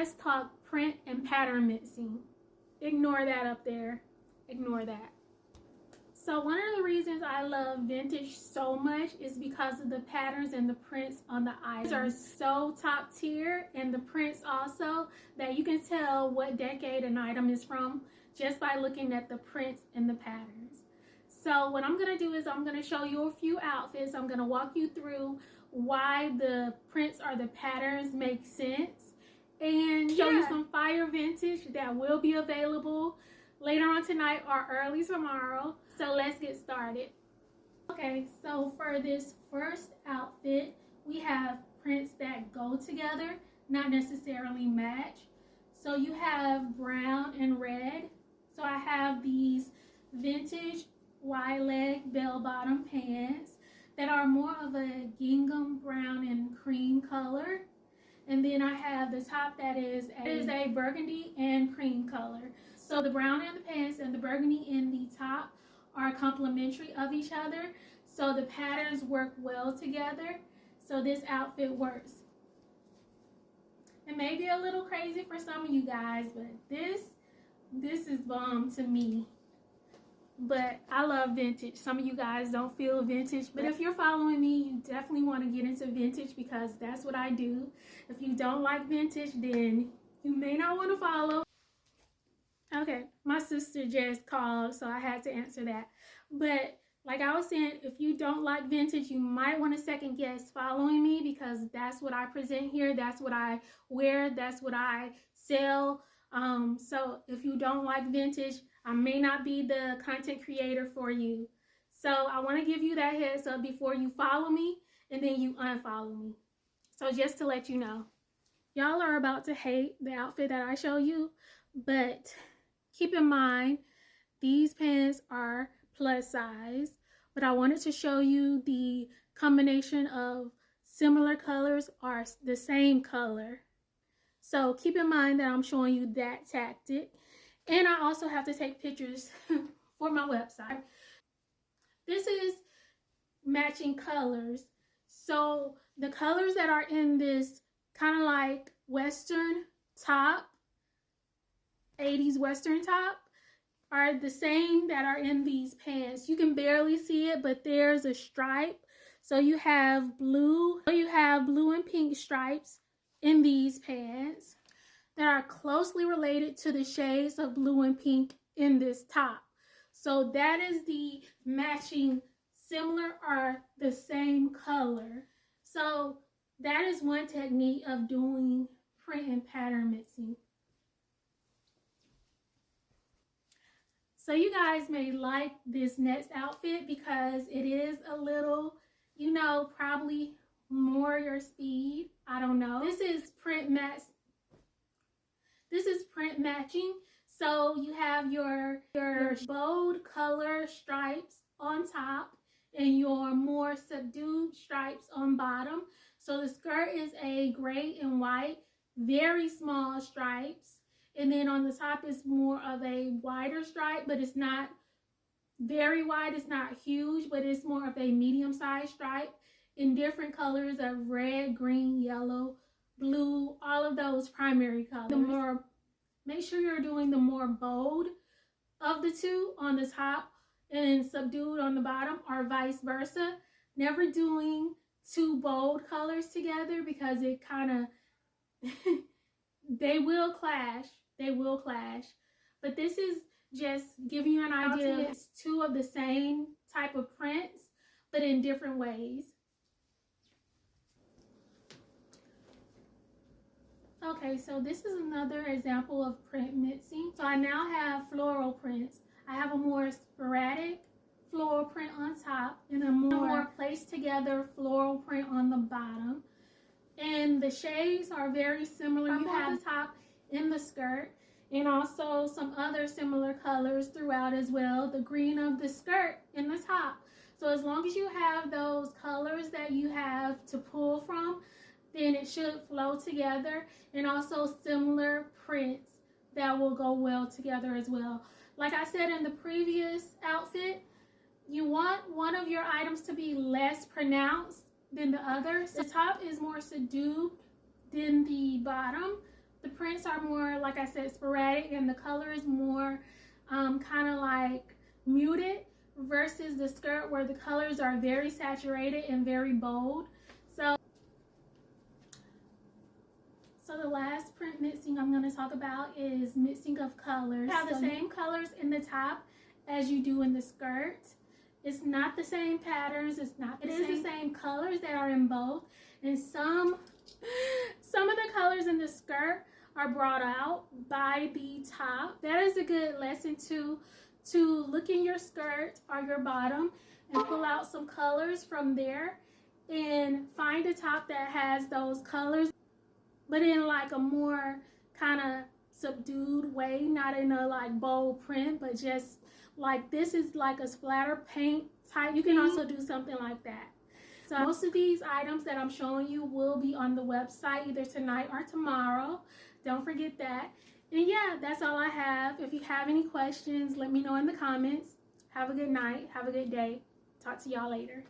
let's talk print and pattern mixing. Ignore that up there. Ignore that. So one of the reasons I love vintage so much is because of the patterns and the prints on the items are so top tier, and the prints also, that you can tell what decade an item is from just by looking at the prints and the patterns. So what I'm going to do is I'm going to show you a few outfits. I'm going to walk you through why the prints or the patterns make sense, and show you some fire vintage that will be available later on tonight or early tomorrow. So let's get started. Okay, so for this first outfit, we have prints that go together, not necessarily match. So you have brown and red. So I have these vintage wide leg bell bottom pants that are more of a gingham brown and cream color. And then I have the top that is a burgundy and cream color. So the brown in the pants and the burgundy in the top are complementary of each other. So the patterns work well together. So this outfit works. It may be a little crazy for some of you guys, but this is bomb to me. But I love vintage. Some of you guys don't feel vintage, but if you're following me, you definitely want to get into vintage because that's what I do. If you don't like vintage, then you may not want to follow. Okay, my sister just called, so I had to answer that. But like I was saying, if you don't like vintage, you might want to second guess following me because that's what I present here. That's what I wear. That's what I sell. So if you don't like vintage, I may not be the content creator for you. So I want to give you that heads up before you follow me and then you unfollow me. So just to let you know, y'all are about to hate the outfit that I show you, but keep in mind, these pants are plus size, but I wanted to show you the combination of similar colors or the same color. So keep in mind that I'm showing you that tactic. And I also have to take pictures for my website. This is matching colors. So the colors that are in this kind of like Western top, 80s Western top, are the same that are in these pants. You can barely see it, but there's a stripe. So you have blue and pink stripes in these pants that are closely related to the shades of blue and pink in this top. So that is the matching similar or the same color. So that is one technique of doing print and pattern mixing. So you guys may like this next outfit because it is a little, you know, probably more your speed. I don't know. This is print matching. So you have your bold color stripes on top and your more subdued stripes on bottom. So the skirt is a gray and white, very small stripes. And then on the top is more of a wider stripe, but it's not very wide. It's not huge, but it's more of a medium-sized stripe in different colors of red, green, yellow, blue, all of those primary colors. Make sure you're doing the more bold of the two on the top and subdued on the bottom, or vice versa. Never doing two bold colors together because it kind of, they will clash. But this is just giving you an idea. It's two of the same type of prints, but in different ways. Okay, so this is another example of print mixing. So I now have floral prints. I have a more sporadic floral print on top and a more placed together floral print on the bottom. And the shades are very similar. You have the top in the skirt and also some other similar colors throughout as well. The green of the skirt in the top. So as long as you have those colors that you have to pull from, then it should flow together, and also similar prints that will go well together as well. Like I said in the previous outfit, you want one of your items to be less pronounced than the other. The top is more subdued than the bottom, The prints are more, like I said, sporadic, and the color is more kind of like muted versus the skirt where the colors are very saturated and very bold. So the last print mixing I'm going to talk about is mixing of colors. You have the same colors in the top as you do in the skirt. It's not the same patterns. It is the same colors that are in both. And some of the colors in the skirt are brought out by the top. That is a good lesson to look in your skirt or your bottom and pull out some colors from there and find a top that has those colors, but in like a more kind of subdued way, not in a like bold print, but just like this is like a splatter paint type. You can also do something like that. So most of these items that I'm showing you will be on the website either tonight or tomorrow. Don't forget that. And yeah, that's all I have. If you have any questions, let me know in the comments. Have a good night. Have a good day. Talk to y'all later.